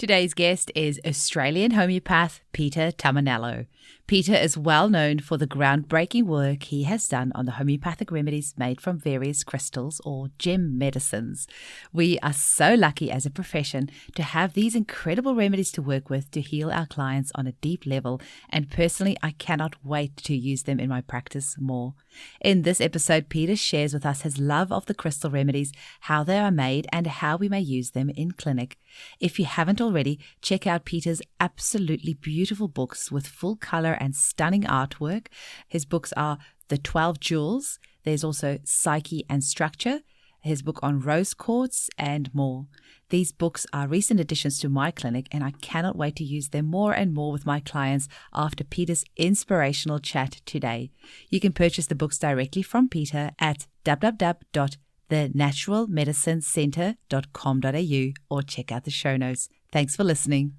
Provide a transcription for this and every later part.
Today's guest is Australian homeopath Peter Tumminello. Peter is well known for the groundbreaking work he has done on the homeopathic remedies made from various crystals or gem medicines. We are so lucky as a profession to have these incredible remedies to work with to heal our clients on a deep level, and personally I cannot wait to use them in my practice more. In this episode, Peter shares with us his love of the crystal remedies, how they are made, and how we may use them in clinic. If you haven't already, check out Peter's absolutely beautiful books with full color and stunning artwork. His books are The 12 Jewels. There's also Psyche and Structure, his book on rose quartz, and more. These books are recent additions to my clinic, and I cannot wait to use them more and more with my clients after Peter's inspirational chat today. You can purchase the books directly from Peter at www.thenaturalmedicinecentre.com.au or check out the show notes. Thanks for listening.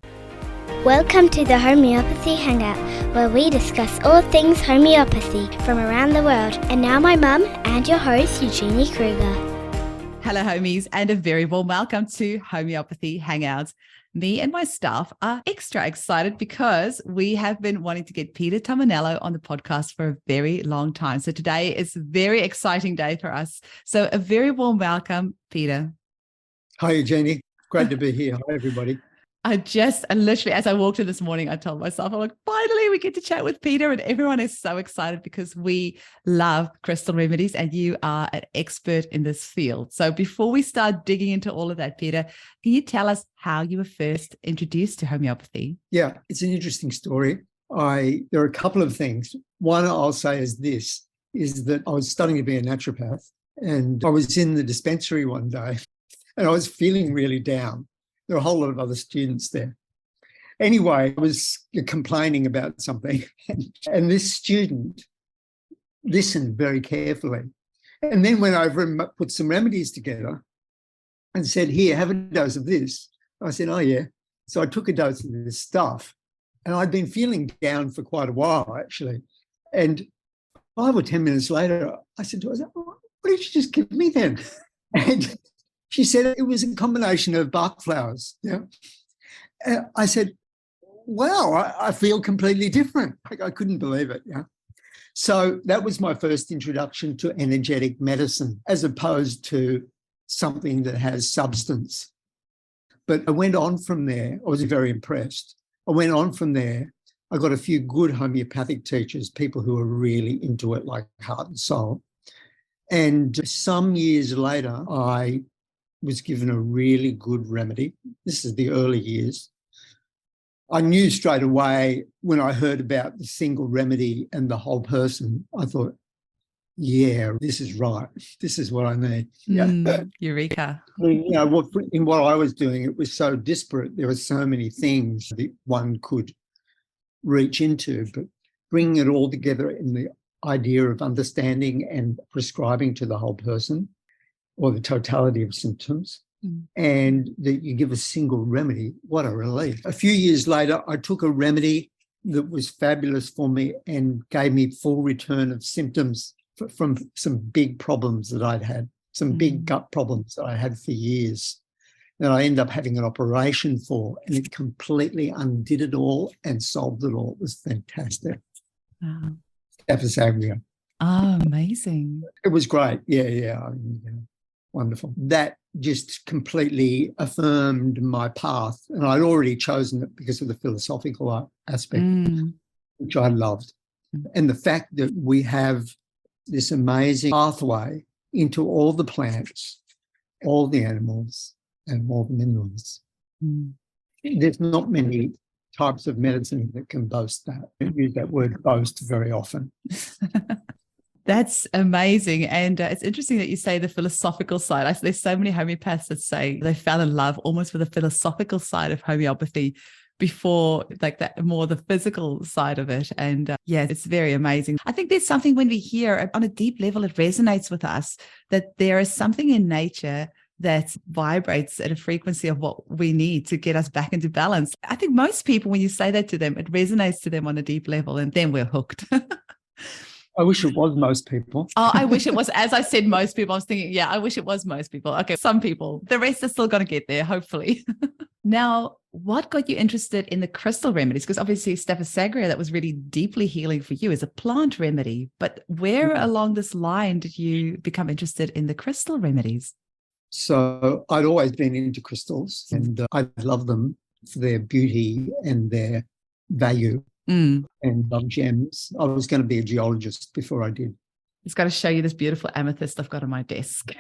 Welcome to the Homeopathy Hangout, where we discuss all things homeopathy from around the world. And now my mum and your host, Eugenie Kruger. Hello, homies, and a very warm welcome to Homeopathy Hangouts. Me and my staff are extra excited because we have been wanting to get Peter Tumminello on the podcast for a very long time. So today is a very exciting day for us. So a very warm welcome, Peter. Hi, Eugenie. Great to be here. Hi, everybody. I literally, as I walked in this morning, I told myself, I'm like, finally, we get to chat with Peter, and everyone is so excited because we love crystal remedies and you are an expert in this field. So before we start digging into all of that, Peter, can you tell us how you were first introduced to homeopathy? Yeah, it's an interesting story. There are a couple of things. One I'll say is that I was studying to be a naturopath, and I was in the dispensary one day and I was feeling really down. There were a whole lot of other students there. Anyway, I was complaining about something, and this student listened very carefully and then went over and put some remedies together and said, "Here, have a dose of this." I said, "Oh, yeah." So I took a dose of this stuff, and I'd been feeling down for quite a while, actually. And 5 or 10 minutes later, I said to her, "What did you just give me then?" And she said it was a combination of Bach flowers. Yeah. I said, "Wow, I feel completely different." I couldn't believe it. Yeah. So that was my first introduction to energetic medicine, as opposed to something that has substance. But I went on from there. I was very impressed. I went on from there. I got a few good homeopathic teachers, people who were really into it like heart and soul. And some years later, I was given a really good remedy. This is the early years. I knew straight away when I heard about the single remedy and the whole person, I thought, yeah, this is right. This is what I need. Eureka. You know, in what I was doing, it was so disparate. There were so many things that one could reach into, but bringing it all together in the idea of understanding and prescribing to the whole person, or the totality of symptoms, and that you give a single remedy, what a relief. A few years later, I took a remedy that was fabulous for me and gave me full return of symptoms from some big problems that I'd had, some big gut problems that I had for years, that I ended up having an operation for, and it completely undid it all and solved it all. It was fantastic. Wow. Staph aureus. Oh, amazing. It was great. Yeah. I mean, wonderful. That just completely affirmed my path. And I'd already chosen it because of the philosophical aspect, which I loved. And the fact that we have this amazing pathway into all the plants, all the animals, and all the minerals. There's not many types of medicine that can boast that. I use that word boast very often. That's amazing. And it's interesting that you say the philosophical side. There's so many homeopaths that say they fell in love almost with the philosophical side of homeopathy before like that, more the physical side of it. And yeah, it's very amazing. I think there's something when we hear on a deep level, it resonates with us that there is something in nature that vibrates at a frequency of what we need to get us back into balance. I think most people, when you say that to them, it resonates to them on a deep level, and then we're hooked. I wish it was most people. Oh, I wish it was. As I said, most people, I was thinking, yeah, I wish it was most people. Okay, some people. The rest are still going to get there, hopefully. Now, what got you interested in the crystal remedies? Because obviously Stephosagria, that was really deeply healing for you as a plant remedy. But where along this line did you become interested in the crystal remedies? So I'd always been into crystals, and I love them for their beauty and their value, and love gems. I was going to be a geologist before I did. It's got to show you this beautiful amethyst I've got on my desk.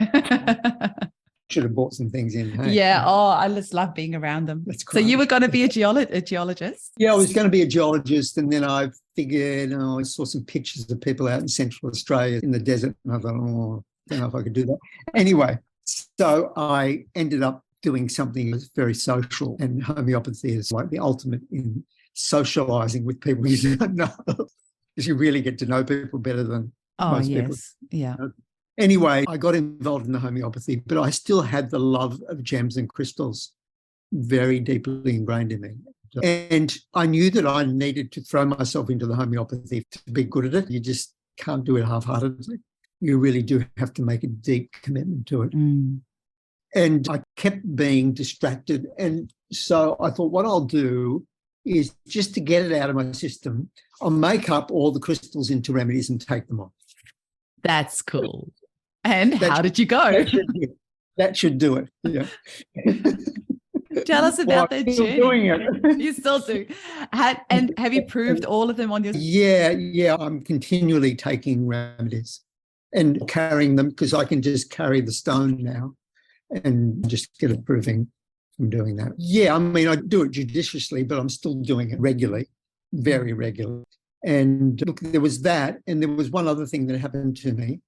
Should have bought some things in. Hey? Yeah. Oh, I just love being around them. That's so you were going to be a geologist? Yeah, I was going to be a geologist, and then I figured, I saw some pictures of people out in Central Australia in the desert, and I thought, I don't know if I could do that. Anyway, so I ended up doing something that's very social, and homeopathy is like the ultimate in socializing with people you don't know, because you really get to know people better than most people. Yeah. Anyway, I got involved in the homeopathy, but I still had the love of gems and crystals very deeply ingrained in me. And I knew that I needed to throw myself into the homeopathy to be good at it. You just can't do it half-heartedly. You really do have to make a deep commitment to it. And I kept being distracted. And so I thought what I'll do is, just to get it out of my system, I'll make up all the crystals into remedies and take them on. That's cool. And how did you go? That should do it. Yeah. Tell us about that journey. Still doing it. You still do. And have you proved all of them on your... Yeah. I'm continually taking remedies and carrying them, because I can just carry the stone now and just get it proving from doing that. Yeah, I mean, I do it judiciously, but I'm still doing it regularly, very regularly. And look, there was that. And there was one other thing that happened to me.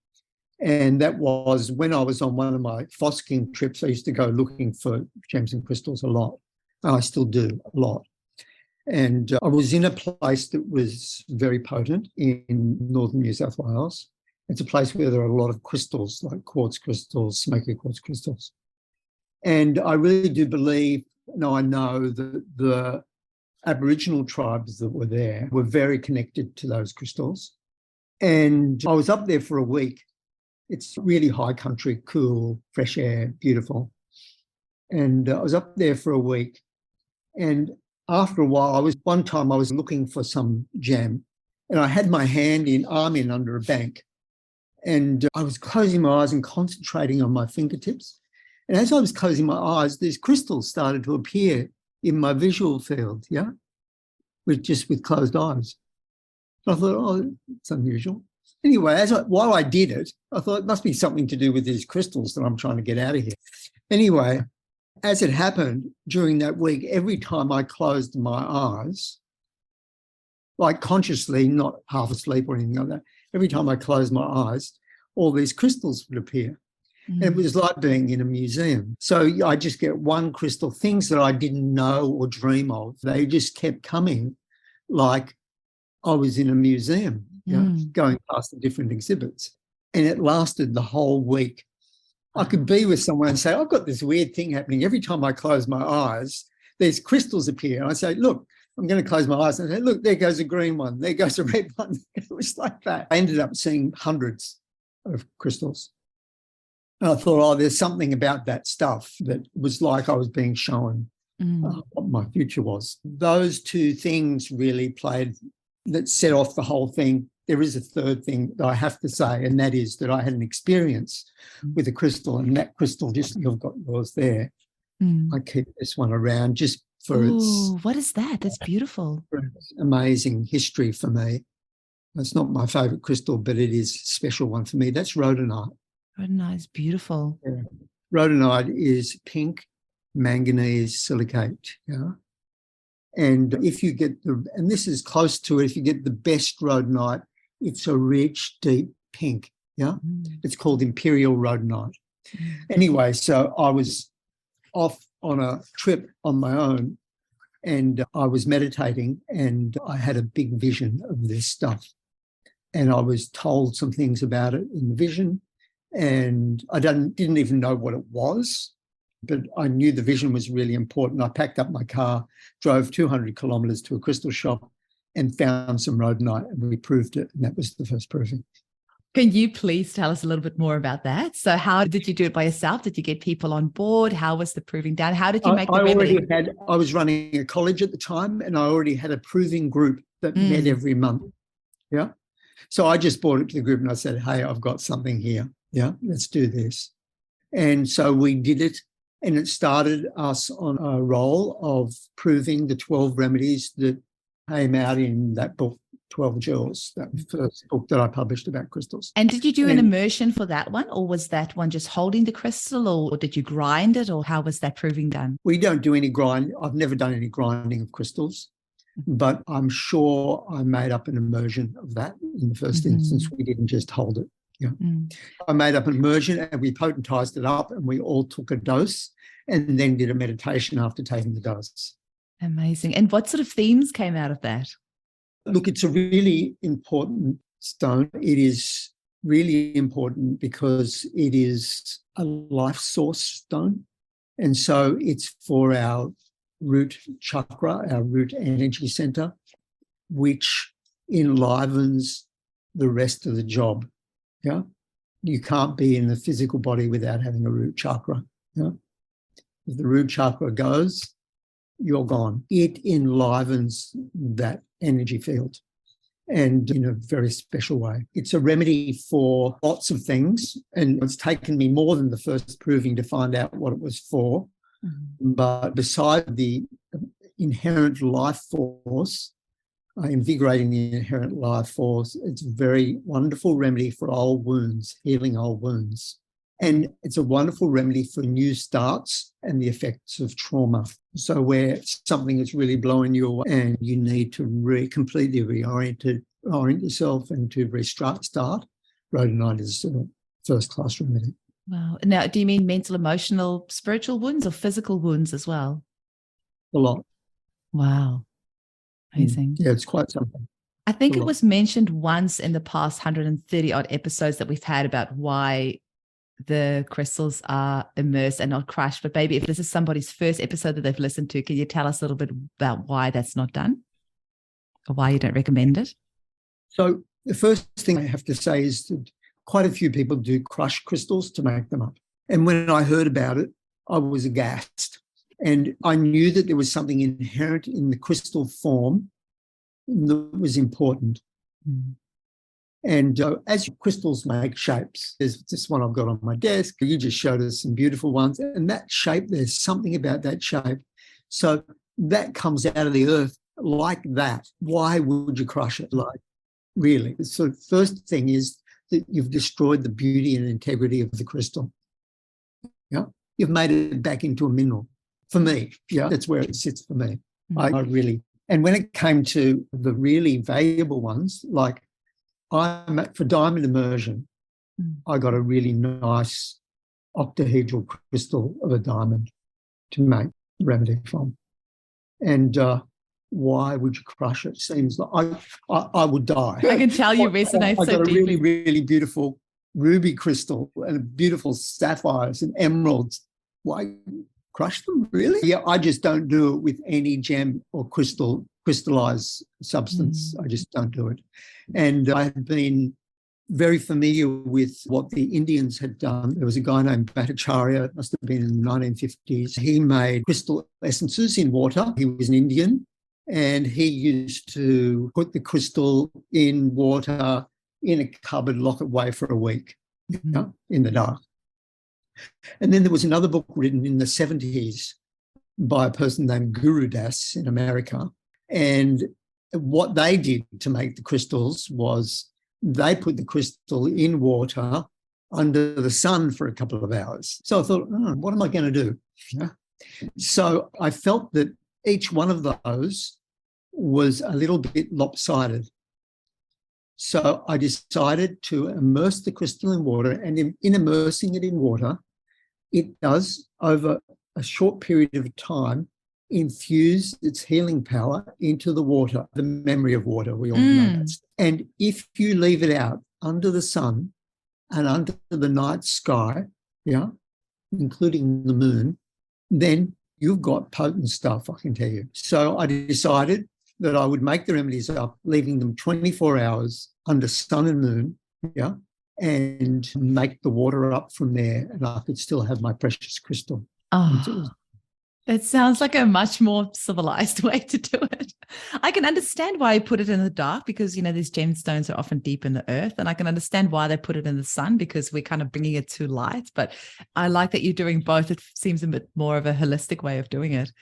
And that was when I was on one of my fossicking trips. I used to go looking for gems and crystals a lot. And I still do a lot. And I was in a place that was very potent in northern New South Wales. It's a place where there are a lot of crystals, like quartz crystals, smoky quartz crystals. And I really do believe, I know that the Aboriginal tribes that were there were very connected to those crystals. And I was up there for a week. It's really high country, cool, fresh air, beautiful. And I was up there for a week. And after a while, one time I was looking for some gem, and I had my arm in under a bank. And I was closing my eyes and concentrating on my fingertips. And as I was closing my eyes, these crystals started to appear in my visual field, with closed eyes. And I thought, it's unusual. Anyway, while I did it, I thought it must be something to do with these crystals that I'm trying to get out of here. Anyway, as it happened during that week, every time I closed my eyes, like consciously, not half asleep or anything like that, every time I closed my eyes, all these crystals would appear. And it was like being in a museum. So I just get one crystal, things that I didn't know or dream of. They just kept coming like I was in a museum, going past the different exhibits. And it lasted the whole week. I could be with someone and say, I've got this weird thing happening. Every time I close my eyes, there's crystals appear. And I say, look, I'm going to close my eyes. And I say, look, there goes a green one. There goes a red one. It was like that. I ended up seeing hundreds of crystals. And I thought, there's something about that stuff that was like I was being shown what my future was. Those two things really played, that set off the whole thing. There is a third thing that I have to say, and that is that I had an experience with a crystal, and that crystal, you've got yours there. I keep this one around just for what is that? That's beautiful. Its amazing history for me. It's not my favourite crystal, but it is a special one for me. That's rhodonite. Rhodonite is beautiful. Yeah. Rhodonite is pink manganese silicate. And if you get and this is close to it, if you get the best rhodonite, it's a rich, deep pink. It's called imperial rhodonite. Anyway, so I was off on a trip on my own, and I was meditating, and I had a big vision of this stuff. And I was told some things about it in the vision, and I didn't even know what it was, but I knew the vision was really important. I packed up my car, drove 200 kilometres to a crystal shop, and found some rhodonite, and we proved it, and that was the first proving. Can you please tell us a little bit more about that? So how did you do it by yourself? Did you get people on board? How was the proving done? How did you make the remedy? I was running a college at the time, and I already had a proving group that met every month. Yeah. So I just brought it to the group and I said, hey, I've got something here. Yeah, let's do this. And so we did it, and it started us on a roll of proving the 12 remedies that came out in that book, 12 Jewels, that first book that I published about crystals. And did you do an immersion for that one, or was that one just holding the crystal, or did you grind it, or how was that proving done? We don't do any grind. I've never done any grinding of crystals, but I'm sure I made up an immersion of that in the first instance. We didn't just hold it. Yeah. I made up an immersion and we potentized it up, and we all took a dose and then did a meditation after taking the dose. Amazing. And what sort of themes came out of that? Look, it's a really important stone. It is really important because it is a life source stone. And so it's for our root chakra, our root energy center, which enlivens the rest of the job. Yeah. You can't be in the physical body without having a root chakra. Yeah. If the root chakra goes, you're gone. It enlivens that energy field, and in a very special way. It's a remedy for lots of things, and it's taken me more than the first proving to find out what it was for. But beside the inherent life force, invigorating the inherent life force, it's a very wonderful remedy for old wounds, healing old wounds. And it's a wonderful remedy for new starts and the effects of trauma. So where something is really blowing you away and you need to completely reorient yourself and to restart, rhodonite is a first-class remedy. Wow. Now, do you mean mental, emotional, spiritual wounds, or physical wounds as well? A lot. Wow. Amazing. Yeah, it's quite something. I think it was mentioned once in the past 130 odd episodes that we've had about why the crystals are immersed and not crushed. But maybe if this is somebody's first episode that they've listened to, can you tell us a little bit about why that's not done, or why you don't recommend it? So the first thing I have to say is that quite a few people do crush crystals to make them up. And when I heard about it, I was aghast. And I knew that there was something inherent in the crystal form that was important. And as crystals make shapes, there's this one I've got on my desk. You just showed us some beautiful ones. And that shape, there's something about that shape. So that comes out of the earth like that. Why would you crush it? Like, really? So the first thing is that you've destroyed the beauty and integrity of the crystal. Yeah, you've made it back into a mineral. For me, yeah, that's where it sits for me. I really, and when it came to the really valuable ones, like for diamond immersion, I got a really nice octahedral crystal of a diamond to make the remedy from. And why would you crush it? Seems like I would die. I can tell you resonate so deeply. I got a really, really beautiful ruby crystal and beautiful sapphires and emeralds. Why crush them, really? Yeah, I just don't do it with any gem or crystallized substance. I just don't do it. And I have been very familiar with what the Indians had done. There was a guy named Bhattacharya, it must have been in the 1950s. He made crystal essences in water. He was an Indian, and he used to put the crystal in water in a cupboard, lock it away for a week, in the dark. And then there was another book written in the 70s by a person named Guru Das in America. And what they did to make the crystals was they put the crystal in water under the sun for a couple of hours. So I thought, what am I going to do? So I felt that each one of those was a little bit lopsided. So I decided to immerse the crystal in water, and in immersing it in water, it does, over a short period of time, infuse its healing power into the water, the memory of water, we all know that. And if you leave it out under the sun and under the night sky, including the moon, then you've got potent stuff, I can tell you. So I decided that I would make the remedies up, leaving them 24 hours under sun and moon, yeah, and make the water up from there, and I could still have my precious crystal. Oh, it sounds like a much more civilized way to do it. I can understand why I put it in the dark because, these gemstones are often deep in the earth. And I can understand why they put it in the sun because we're kind of bringing it to light. But I like that you're doing both. It seems a bit more of a holistic way of doing it.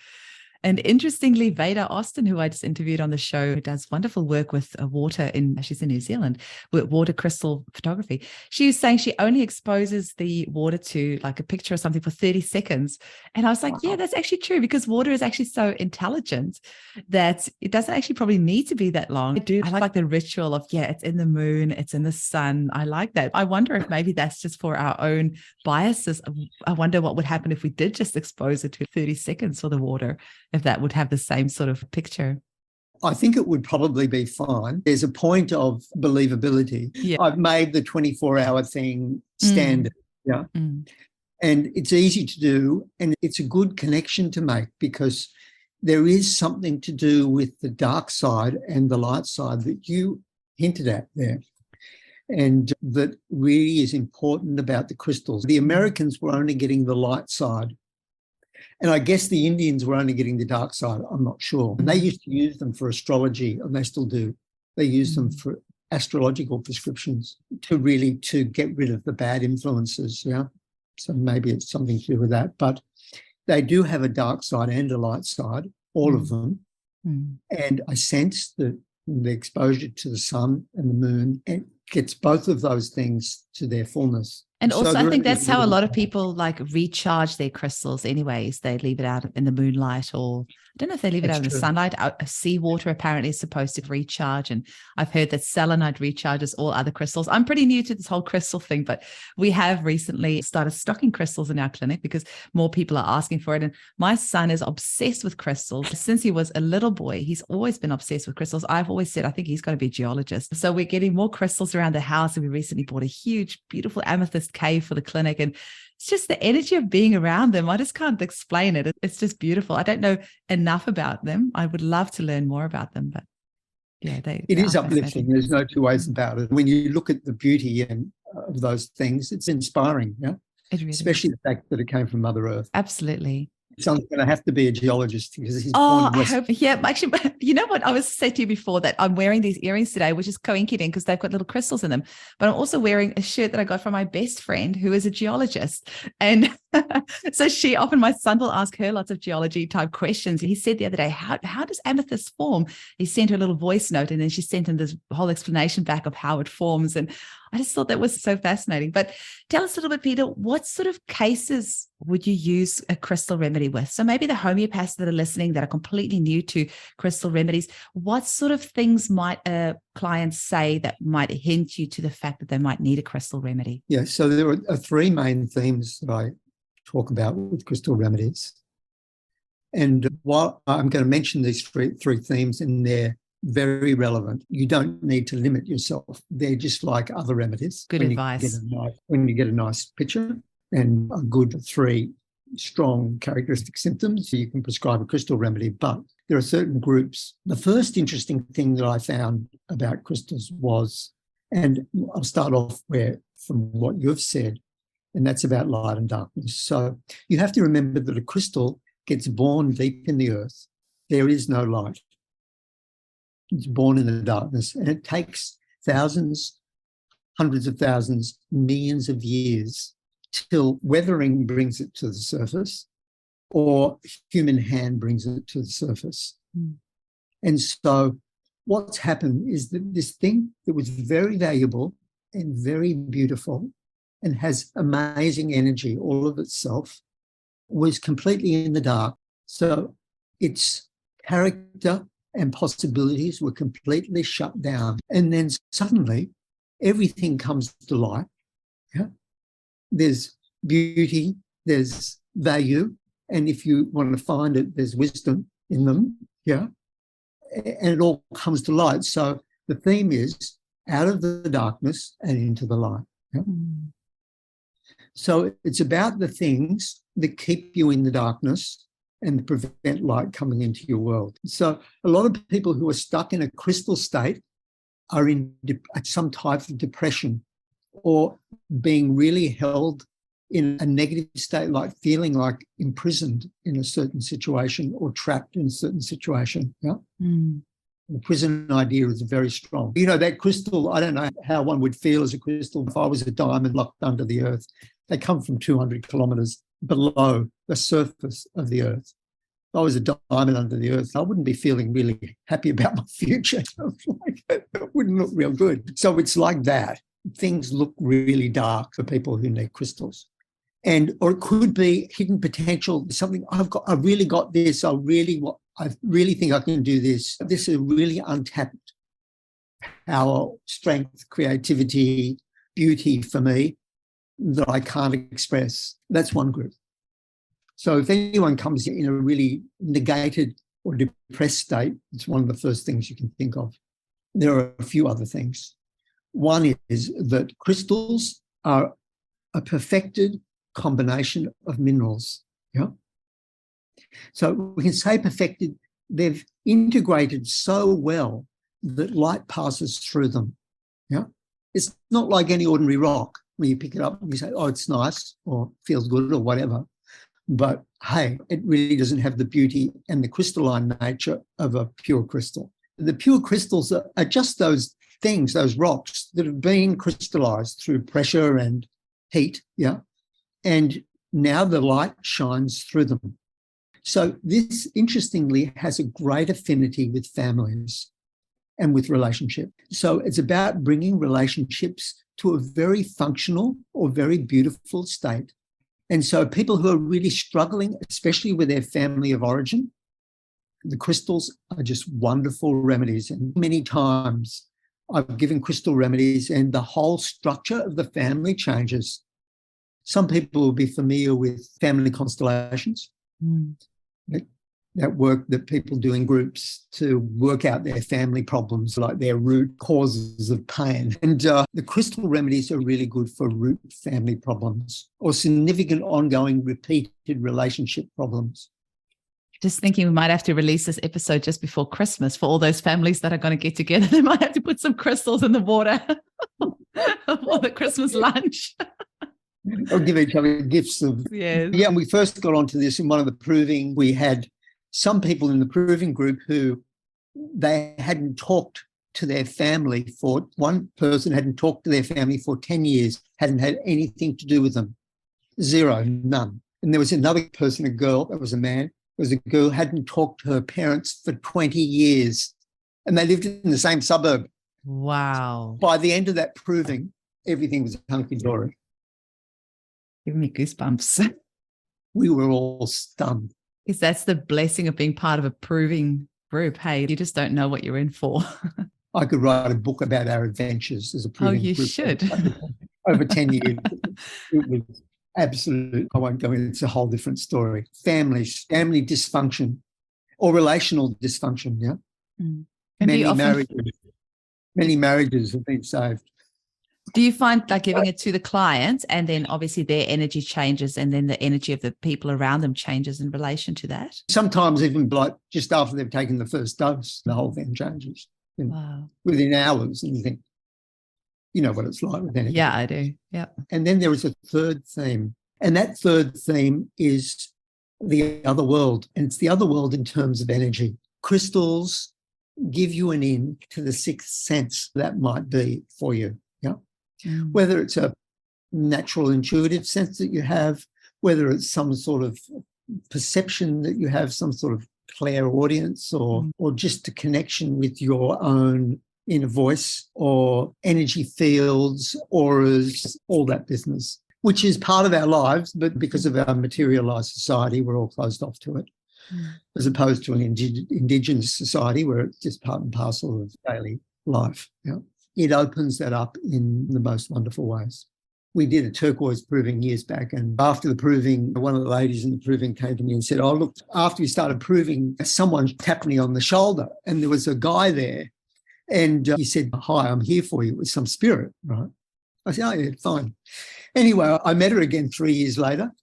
And interestingly, Veda Austin, who I just interviewed on the show, who does wonderful work with water she's in New Zealand, with water crystal photography. She was saying she only exposes the water to like a picture or something for 30 seconds. And I was like, yeah, that's actually true because water is actually so intelligent that it doesn't actually probably need to be that long. I like the ritual of, it's in the moon, it's in the sun. I like that. I wonder if maybe that's just for our own biases. I wonder what would happen if we did just expose it to 30 seconds for the water, if that would have the same sort of picture. I think it would probably be fine. There's a point of believability. Yeah. I've made the 24-hour thing standard. Yeah. And it's easy to do, and it's a good connection to make because there is something to do with the dark side and the light side that you hinted at there. And that really is important about the crystals. The Americans were only getting the light side. And I guess the Indians were only getting the dark side. I'm not sure. And they used to use them for astrology, and they still do. They use them for astrological prescriptions to get rid of the bad influences. Yeah. So maybe it's something to do with that. But they do have a dark side and a light side, all of them. And I sense that the exposure to the sun and the moon gets both of those things to their fullness. And also, I think that's how a lot of people like recharge their crystals anyways. They leave it out in the moonlight, or I don't know if they leave it out in the sunlight. Seawater apparently is supposed to recharge. And I've heard that selenite recharges all other crystals. I'm pretty new to this whole crystal thing, but we have recently started stocking crystals in our clinic because more people are asking for it. And my son is obsessed with crystals. Since he was a little boy, he's always been obsessed with crystals. I've always said, I think he's going to be a geologist. So we're getting more crystals around the house. And we recently bought a huge, beautiful amethyst cave for the clinic, and it's just the energy of being around them. I just can't explain it. It's just beautiful. I don't know enough about them. I would love to learn more about them, but yeah, it is uplifting. There's no two ways about it. When you look at the beauty of those things, it's inspiring. Yeah, it really especially is. The fact that it came from Mother Earth. Absolutely. Someone's going to have to be a geologist because he's born in West. I hope. Yeah, actually, you know what? I was saying to you before that I'm wearing these earrings today, which is coinciding because they've got little crystals in them. But I'm also wearing a shirt that I got from my best friend who is a geologist. And so my son will ask her lots of geology type questions. He said the other day, how does amethyst form? He sent her a little voice note and then she sent him this whole explanation back of how it forms. And I just thought that was so fascinating. But tell us a little bit, Peter, what sort of cases would you use a crystal remedy with? So maybe the homeopaths that are listening that are completely new to crystal remedies, what sort of things might a client say that might hint you to the fact that they might need a crystal remedy? Yeah, so there are three main themes that I talk about with crystal remedies. And while I'm going to mention these three themes, and they're very relevant, you don't need to limit yourself. They're just like other remedies. Good advice. When you get a nice picture and a good 3 strong characteristic symptoms, you can prescribe a crystal remedy. But there are certain groups. The first interesting thing that I found about crystals was, and I'll start off from what you've said, and that's about light and darkness. So you have to remember that a crystal gets born deep in the earth. There is no light. It's born in the darkness, and it takes thousands, hundreds of thousands, millions of years till weathering brings it to the surface or human hand brings it to the surface. And so what's happened is that this thing that was very valuable and very beautiful and has amazing energy all of itself was completely in the dark. So its character and possibilities were completely shut down. And then suddenly everything comes to light. Yeah? There's beauty, there's value, and if you want to find it, there's wisdom in them. Yeah. And it all comes to light. So the theme is out of the darkness and into the light. Yeah? So it's about the things that keep you in the darkness and prevent light coming into your world. So a lot of people who are stuck in a crystal state are in some type of depression or being really held in a negative state, like feeling like imprisoned in a certain situation or trapped in a certain situation. Yeah. Mm. The prison idea is very strong. You know, that crystal, I don't know how one would feel as a crystal if I was a diamond locked under the earth. They come from 200 kilometres below the surface of the earth. If I was a diamond under the earth, I wouldn't be feeling really happy about my future. It wouldn't look real good. So it's like that. Things look really dark for people who need crystals. Or it could be hidden potential, something I really got this, I really think I can do this. This is really untapped power, strength, creativity, beauty for me that I can't express. That's one group. So if anyone comes in a really negated or depressed state, it's one of the first things you can think of. There are a few other things. One is that crystals are a perfected combination of minerals. Yeah. So we can say perfected, they've integrated so well that light passes through them. Yeah. It's not like any ordinary rock where you pick it up and you say, oh, it's nice or feels good or whatever. But hey, it really doesn't have the beauty and the crystalline nature of a pure crystal. The pure crystals are just those things, those rocks that have been crystallized through pressure and heat. Yeah. And now the light shines through them. So this, interestingly, has a great affinity with families and with relationship. So it's about bringing relationships to a very functional or very beautiful state. And so people who are really struggling, especially with their family of origin, the crystals are just wonderful remedies. And many times I've given crystal remedies and the whole structure of the family changes. Some people will be familiar with family constellations. Mm. That work that people do in groups to work out their family problems, like their root causes of pain. And the crystal remedies are really good for root family problems or significant ongoing repeated relationship problems. Just thinking we might have to release this episode just before Christmas for all those families that are going to get together. They might have to put some crystals in the water for the Christmas lunch. Or give each other gifts of... Yes. Yeah, and we first got onto this in one of the proving. We had some people in the proving group who they hadn't talked to their family for... One person hadn't talked to their family for 10 years, hadn't had anything to do with them. Zero, none. And there was another person, a girl, that was a man, was a girl, hadn't talked to her parents for 20 years. And they lived in the same suburb. Wow. By the end of that proving, everything was hunky-dory. Giving me goosebumps. We were all stunned. Because that's the blessing of being part of a proving group. Hey, you just don't know what you're in for. I could write a book about our adventures as a proving group. Oh, you should. Over 10 years. It was absolute. I won't go into it. It's a whole different story. Family dysfunction or relational dysfunction, yeah. Mm. Many marriages have been saved. Do you find like giving it to the clients and then obviously their energy changes and then the energy of the people around them changes in relation to that? Sometimes even like just after they've taken the first dose, the whole thing changes. Wow. Within hours, and you think, you know what it's like with energy. Yeah, I do. Yeah. And then there is a third theme. And that third theme is the other world. And it's the other world in terms of energy. Crystals give you an in to the sixth sense that might be for you. Yeah. Mm. Whether it's a natural intuitive sense that you have, whether it's some sort of perception that you have, some sort of clairaudience or just a connection with your own inner voice or energy fields, auras, all that business, which is part of our lives, but because of our materialized society, we're all closed off to it, as opposed to an indigenous society where it's just part and parcel of daily life. Yeah. It opens that up in the most wonderful ways. We did a turquoise proving years back, and after the proving, one of the ladies in the proving came to me and said, oh, look, after we started proving, someone tapped me on the shoulder and there was a guy there and he said, hi, I'm here for you with some spirit, right? I said, oh, yeah, fine. Anyway, I met her again 3 years later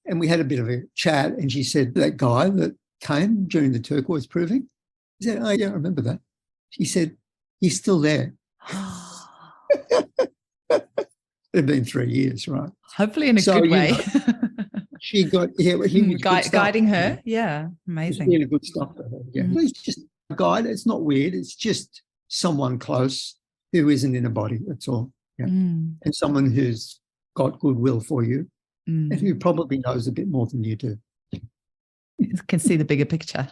And we had a bit of a chat, and she said, that guy that came during the turquoise proving, I said, oh, yeah, I remember that. She said, he's still there. It had been 3 years, right? Hopefully in a good way. She got, he was guiding her. Yeah, amazing. Really good stuff for her. Yeah, It's just a guide. It's not weird. It's just someone close who isn't in a body. That's all. Yeah, and someone who's got goodwill for you, and who probably knows a bit more than you do. You can see the bigger picture.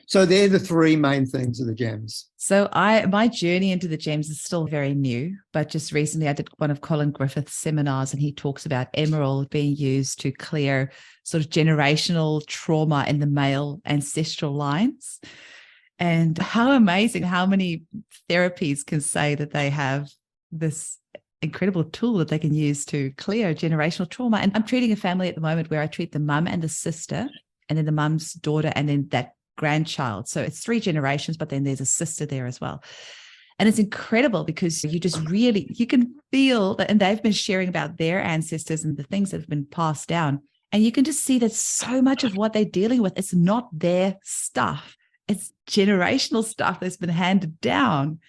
So they're the three main things of the gems. So my journey into the gems is still very new, but just recently I did one of Colin Griffith's seminars, and he talks about emerald being used to clear sort of generational trauma in the male ancestral lines. And how amazing how many therapies can say that they have this incredible tool that they can use to clear generational trauma. And I'm treating a family at the moment where I treat the mum and the sister, and then the mum's daughter, and then that grandchild. So it's 3 generations, but then there's a sister there as well. And it's incredible because you can feel that, and they've been sharing about their ancestors and the things that have been passed down. And you can just see that so much of what they're dealing with, it's not their stuff. It's generational stuff that's been handed down.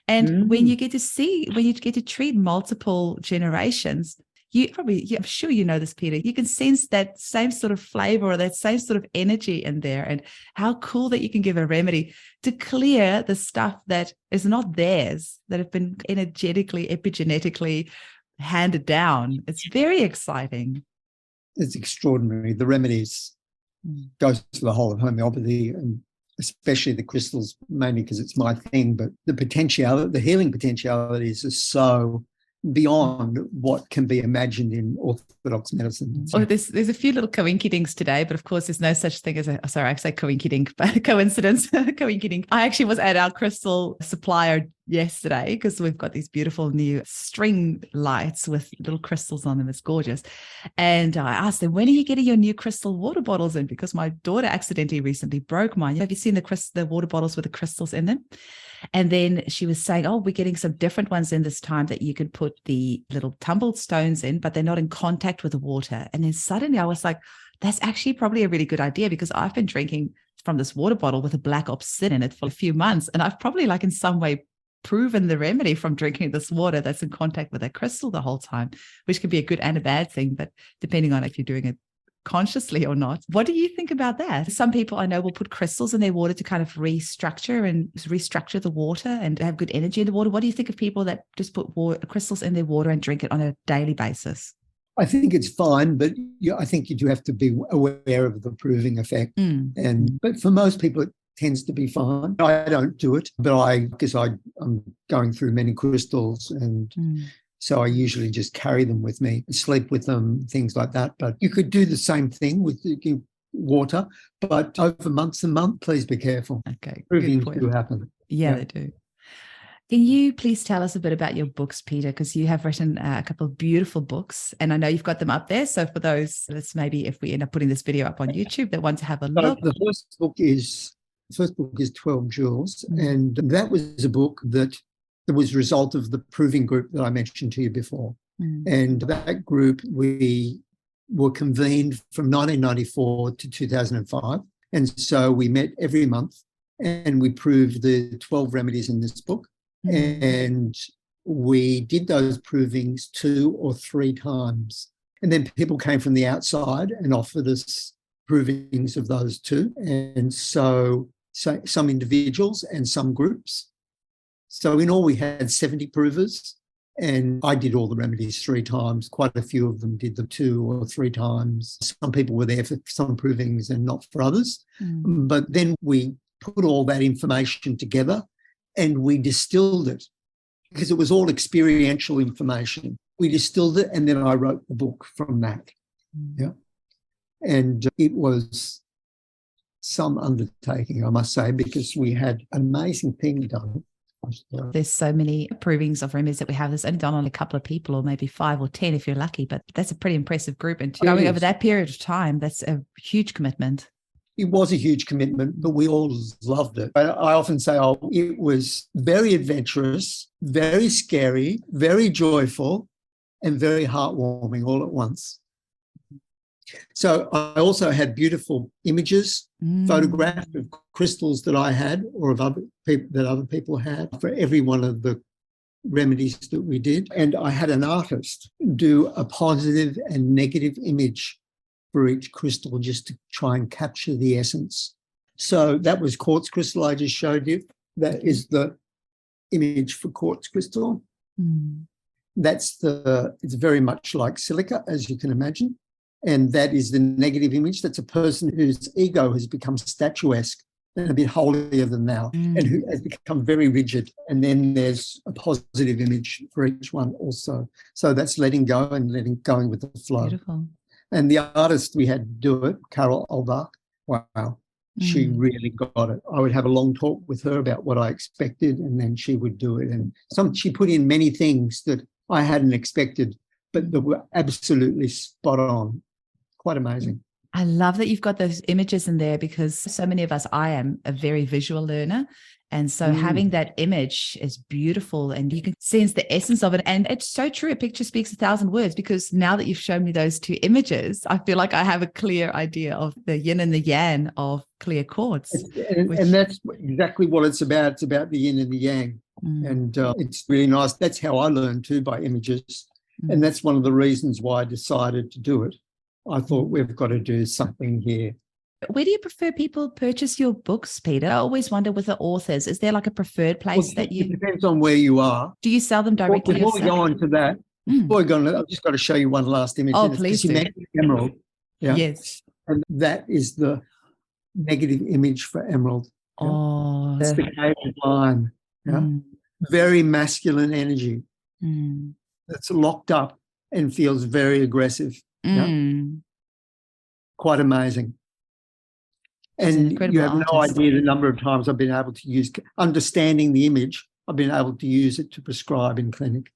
And when you get to treat multiple generations, I'm sure you know this, Peter, you can sense that same sort of flavor or that same sort of energy in there, and how cool that you can give a remedy to clear the stuff that is not theirs, that have been energetically, epigenetically handed down. It's very exciting. It's extraordinary. The remedies goes to the whole of homeopathy, and especially the crystals, mainly because it's my thing, but the healing potentialities are so beyond what can be imagined in orthodox medicine. Well, there's a few little coinkydinks today, but of course there's no such thing as I say coinkydink, but coincidence. Coinkydink. I actually was at our crystal supplier yesterday because we've got these beautiful new string lights with little crystals on them. It's gorgeous. And I asked them, when are you getting your new crystal water bottles in? Because my daughter accidentally recently broke mine. Have you seen the water bottles with the crystals in them? And then she was saying, oh, we're getting some different ones in this time that you can put the little tumbled stones in, but they're not in contact with the water. And then suddenly I was like, that's actually probably a really good idea, because I've been drinking from this water bottle with a black obsidian in it for a few months. And I've probably in some way proven the remedy from drinking this water that's in contact with a crystal the whole time, which can be a good and a bad thing, but depending on if you're doing it consciously or not. What do you think about that? Some people I know will put crystals in their water to kind of restructure the water and have good energy in the water. What do you think of people that just put crystals in their water and drink it on a daily basis? I think it's fine, but I think you do have to be aware of the proving effect. But for most people, it tends to be fine. I don't do it, but I'm going through many crystals, and so I usually just carry them with me, sleep with them, things like that. But you could do the same thing with water, but over months and months, please be careful. Okay, Provings do happen. Yeah, they do. Can you please tell us a bit about your books, Peter? Because you have written a couple of beautiful books, and I know you've got them up there. So for those, let's maybe if we end up putting this video up on YouTube that want to have a look. The first book is 12 Jewels, and that was a book that was a result of the proving group that I mentioned to you before. And that group, we were convened from 1994 to 2005. And so we met every month and we proved the 12 remedies in this book. And we did those provings 2 or 3 times. And then people came from the outside and offered us provings of those too. And so some individuals and some groups. So in all, we had 70 provers, and I did all the remedies 3 times. Quite a few of them did them 2 or 3 times. Some people were there for some provings and not for others. But then we put all that information together and we distilled it, because it was all experiential information. We distilled it, and then I wrote the book from that. Yeah. And it was some undertaking, I must say, because we had an amazing thing done. There's so many provings of remedies that we have. There's only done on a couple of people, or maybe 5 or 10 if you're lucky, but that's a pretty impressive group. And going over that period of time, that's a huge commitment. It was a huge commitment, but we all loved it. I often say, it was very adventurous, very scary, very joyful, and very heartwarming all at once. So I also had beautiful images, photographed of crystals that I had or of other people that other people had for every one of the remedies that we did. And I had an artist do a positive and negative image for each crystal just to try and capture the essence. So that was quartz crystal I just showed you. That is the image for quartz crystal. It's very much like silica, as you can imagine. And that is the negative image. That's a person whose ego has become statuesque and a bit holier than thou, and who has become very rigid. And then there's a positive image for each one also. So that's letting go and going with the flow. Beautiful. And the artist we had do it, Carol Albach, wow, she really got it. I would have a long talk with her about what I expected, and then she would do it. And she put in many things that I hadn't expected, but that were absolutely spot on. Quite amazing. I love that you've got those images in there, because so many of us, I am a very visual learner. And so having that image is beautiful, and you can sense the essence of it. And it's so true. A picture speaks 1,000 words, because now that you've shown me those two images, I feel like I have a clear idea of the yin and the yang of clear quartz. And that's exactly what it's about. It's about the yin and the yang. And it's really nice. That's how I learned too, by images. And that's one of the reasons why I decided to do it. I thought we've got to do something here. Where do you prefer people purchase your books, Peter? I always wonder with the authors, is there like a preferred place that you... It depends on where you are. Do you sell them directly? Before we go on to that, I've just got to show you one last image. Oh, please do. Emerald. Yeah. Yes. And that is the negative image for emerald. Yeah? Oh. It's the cave line. Yeah. Very masculine energy. That's locked up and feels very aggressive. Yeah? Quite amazing. And you have no idea the number of times I've been able to use, understanding the image, I've been able to use it to prescribe in clinic.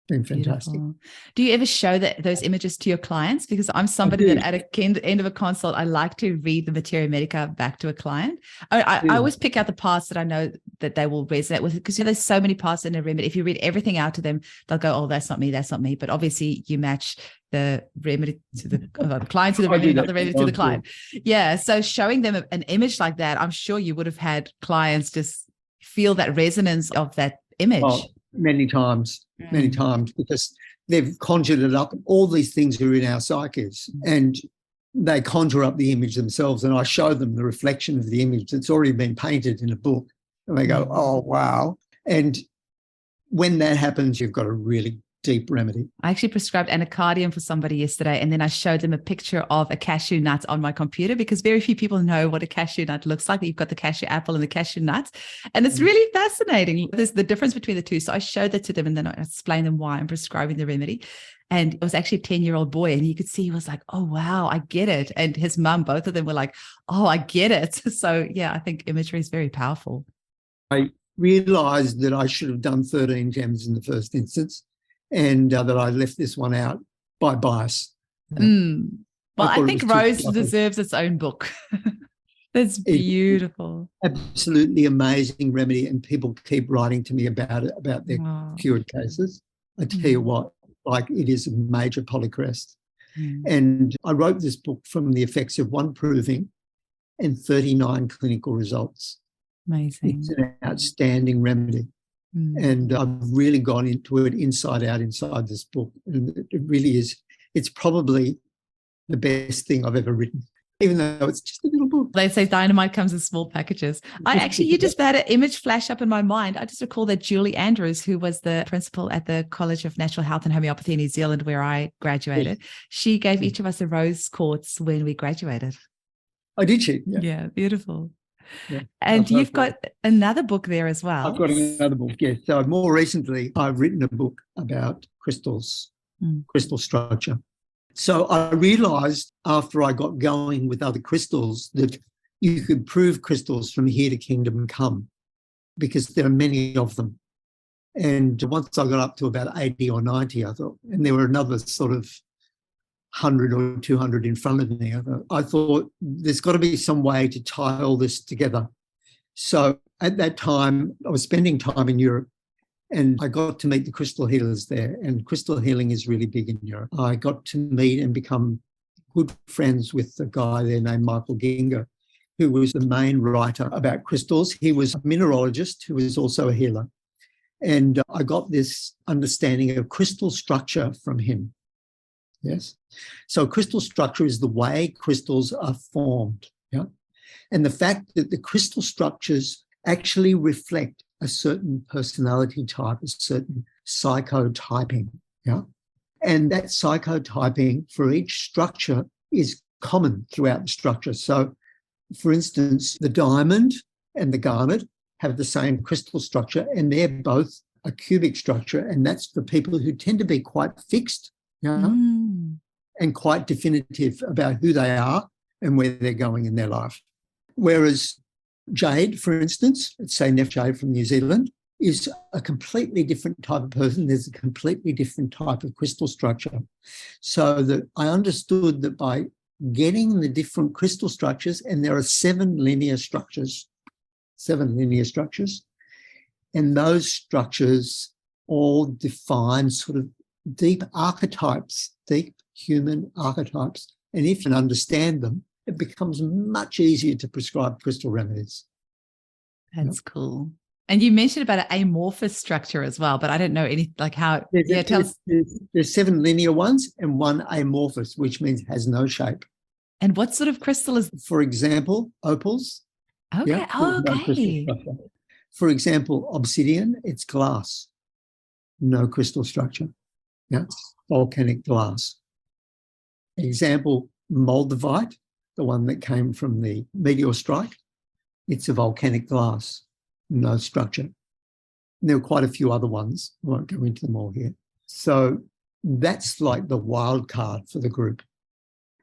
Been fantastic. Beautiful. Do you ever show those images to your clients? Because I'm somebody that at the end of a consult, I like to read the materia medica back to a client. I always pick out the parts that I know that they will resonate with, because there's so many parts in a remedy. If you read everything out to them, they'll go, oh, that's not me, that's not me. But obviously you match the remedy to the client to the remedy, not the remedy to the client. Yeah. So showing them an image like that, I'm sure you would have had clients just feel that resonance of that image. Oh, many times, because they've conjured it up. All these things are in our psyches, and they conjure up the image themselves, and I show them the reflection of the image that's already been painted in a book, and they go, oh, wow. And when that happens, you've got a really deep remedy. I actually prescribed anacardium for somebody yesterday, and then I showed them a picture of a cashew nut on my computer, because very few people know what a cashew nut looks like. You've got the cashew apple and the cashew nuts, and it's really fascinating. There's the difference between the two. So I showed that to them, and then I explained them why I'm prescribing the remedy. And it was actually a 10-year-old boy, and you could see he was like, oh, wow, I get it. And his mum, both of them were like, oh, I get it. So yeah, I think imagery is very powerful. I realized that I should have done 13 gems in the first instance, and that I left this one out by bias. Well, I think Rose deserves its own book. That's beautiful. Absolutely amazing remedy, and people keep writing to me about it, about their cured cases. I tell you what, like, it is a major polycrest. And I wrote this book from the effects of one proving and 39 clinical results. Amazing. It's an outstanding remedy. And I've really gone into it inside out inside this book. And it really is, it's probably the best thing I've ever written, even though it's just a little book. They say dynamite comes in small packages. You just had an image flash up in my mind. I just recall that Julie Andrews, who was the principal at the College of Natural Health and Homeopathy in New Zealand, where I graduated, she gave each of us a rose quartz when we graduated. Oh, did she? Yeah, beautiful. Yeah. And you've got another book there as well. I've got another book, yes. So more recently, I've written a book about crystals, crystal structure. So I realised after I got going with other crystals that you could prove crystals from here to kingdom come, because there are many of them. And once I got up to about 80 or 90, I thought, and there were another sort of 100 or 200 in front of me. I thought there's got to be some way to tie all this together. So at that time, I was spending time in Europe, and I got to meet the crystal healers there, and crystal healing is really big in Europe. I got to meet and become good friends with a guy there named Michael Ginger, who was the main writer about crystals. He was a mineralogist who was also a healer. And I got this understanding of crystal structure from him. Yes. So crystal structure is the way crystals are formed. Yeah. And the fact that the crystal structures actually reflect a certain personality type, a certain psychotyping. Yeah. And that psychotyping for each structure is common throughout the structure. So, for instance, the diamond and the garnet have the same crystal structure, and they're both a cubic structure. And that's for people who tend to be quite fixed, and quite definitive about who they are and where they're going in their life. Whereas jade, for instance, let's say jade from New Zealand, is a completely different type of person. There's a completely different type of crystal structure. So that I understood that by getting the different crystal structures, and there are 7 linear structures, and those structures all define sort of deep archetypes, deep human archetypes. And if you can understand them, it becomes much easier to prescribe crystal remedies. That's cool. And you mentioned about an amorphous structure as well, but I don't know any, like how, tell us. There's 7 linear ones and 1 amorphous, which means has no shape. And what sort of crystal is? For example, opals. Okay. Yeah, Okay. No. For example, obsidian, it's glass. No crystal structure. Yeah, volcanic glass. Example, moldavite, the one that came from the meteor strike. It's a volcanic glass, no structure. And there are quite a few other ones. I won't go into them all here. So that's like the wild card for the group.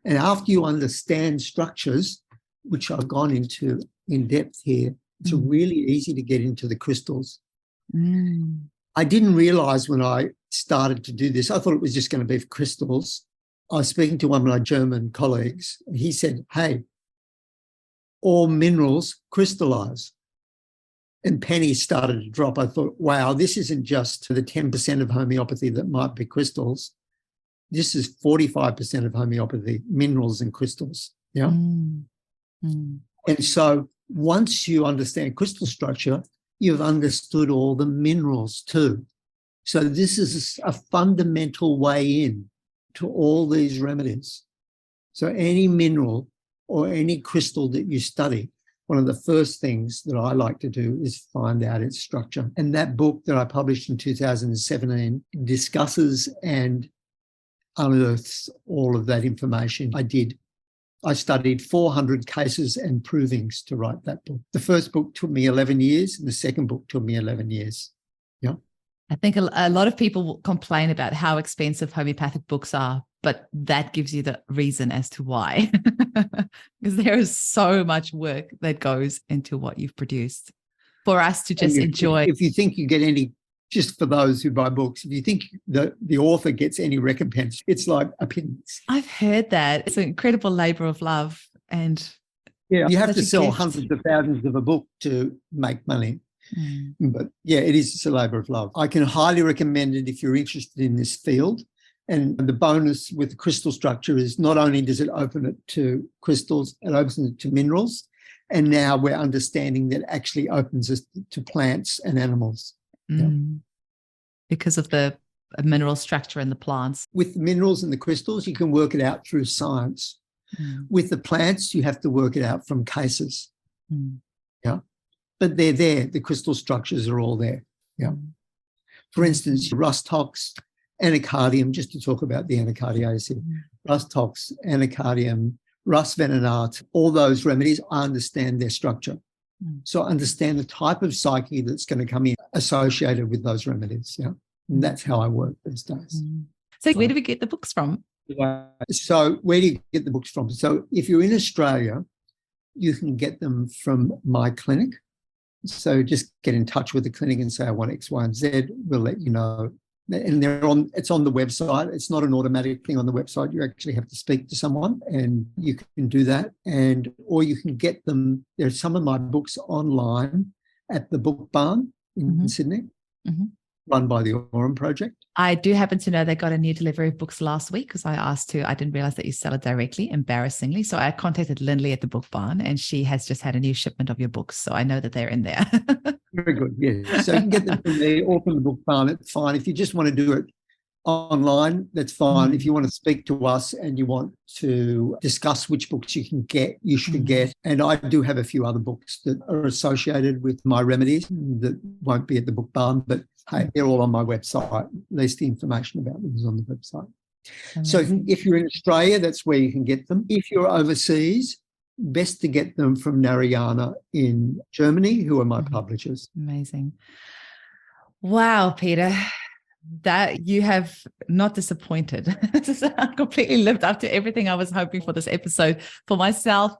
And after you understand structures, which I've gone into in depth here, it's really easy to get into the crystals. I didn't realize when I started to do this, I thought it was just going to be for crystals. I was speaking to one of my German colleagues, and he said, hey, all minerals crystallize. And pennies started to drop. I thought, wow, this isn't just the 10% of homeopathy that might be crystals. This is 45% of homeopathy, minerals and crystals. Yeah. And so once you understand crystal structure, you've understood all the minerals too. So this is a fundamental way in to all these remedies. So any mineral or any crystal that you study, one of the first things that I like to do is find out its structure. And that book that I published in 2017 discusses and unearths all of that information. I studied 400 cases and provings to write that book. The first book took me 11 years and the second book took me 11 years. Yeah. I think a lot of people will complain about how expensive homeopathic books are, but that gives you the reason as to why. Because there is so much work that goes into what you've produced for us to just enjoy. If you think you get any, just for those who buy books, if you think that the author gets any recompense, it's like a pittance. I've heard that. It's an incredible labor of love. And yeah, you have to sell hundreds of thousands of a book to make money. But yeah, it's a labor of love. I can highly recommend it if you're interested in this field. And the bonus with the crystal structure is not only does it open it to crystals, it opens it to minerals. And now we're understanding that it actually opens it to plants and animals. Yeah. Because of the mineral structure in the plants. With the minerals and the crystals, you can work it out through science. With the plants, you have to work it out from cases. Yeah. But they're there. The crystal structures are all there. Yeah. For instance, rustox, anacardium, just to talk about the anacardiaceae, rustox, anacardium, rus venenatum, all those remedies, I understand their structure. So I understand the type of psyche that's going to come in associated with those remedies. Yeah. And that's how I work these days. So where do we get the books from? So where do you get the books from? So if you're in Australia, you can get them from my clinic. So just get in touch with the clinic and say, I want X, Y, and Z. We'll let you know. And it's on the website. It's not an automatic thing on the website. You actually have to speak to someone and you can do that. Or you can get them. There's some of my books online at the Book Barn in Sydney. run by the Aurum Project. I do happen to know they got a new delivery of books last week because I asked to. I didn't realize that you sell it directly, embarrassingly. So I contacted Lindley at the Book Barn, and she has just had a new shipment of your books. So I know that they're in there. Very good, yes. So you can get them from there or from the Book Barn. It's fine. If you just want to do it online, that's fine. If you want to speak to us and you want to discuss which books you can get, you should get. And I do have a few other books that are associated with my remedies that won't be at the Book Barn, but hey, they're all on my website. At least the information about them is on the website. Amazing. So if you're in Australia, that's where you can get them. If you're overseas, best to get them from Narayana in Germany, who are my publishers. Amazing. Wow, Peter. That you have not disappointed. Completely lived up to everything I was hoping for this episode, for myself,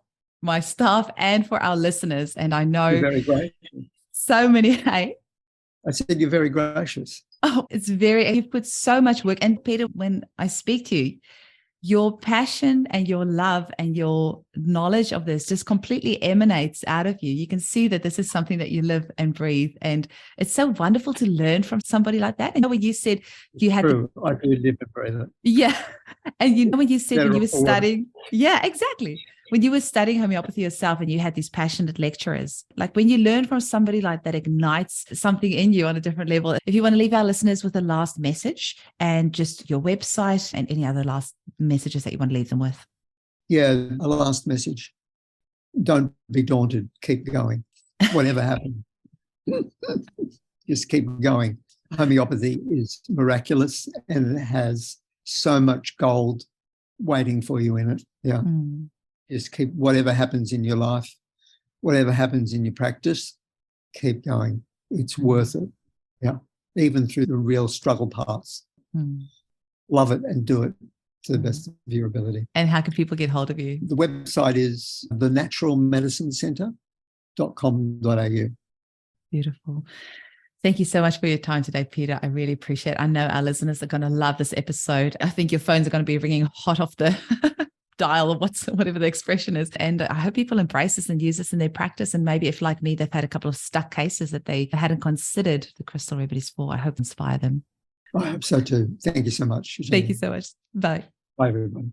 my staff, and for our listeners. And I know You're very gracious. So many. Hey, I said you're very gracious. Oh, you've put so much work. And Peter, when I speak to you, your passion and your love and your knowledge of this just completely emanates out of you. You can see that this is something that you live and breathe. And it's so wonderful to learn from somebody like that. And when you said you had True. I do live and breathe it. Yeah. And you know when you said when you were studying, yeah, exactly. When you were studying homeopathy yourself and you had these passionate lecturers, like when you learn from somebody like that, ignites something in you on a different level. If you want to leave our listeners with a last message and just your website and any other last messages that you want to leave them with. Yeah, a last message. Don't be daunted. Keep going. Whatever happens. Just keep going. Homeopathy is miraculous and it has so much gold waiting for you in it. Yeah. Just keep, whatever happens in your life, whatever happens in your practice, keep going. It's worth it. Yeah. Even through the real struggle parts. Love it and do it to the best of your ability. And how can people get hold of you? The website is thenaturalmedicinecentre.com.au. Beautiful. Thank you so much for your time today, Peter. I really appreciate it. I know our listeners are going to love this episode. I think your phones are going to be ringing hot off the dial or whatever the expression is. And I hope people embrace this and use this in their practice. And maybe if, like me, they've had a couple of stuck cases that they hadn't considered the crystal remedies for, I hope inspire them. I hope so too. Thank you so much. Thank you so much. Bye. Bye, everyone.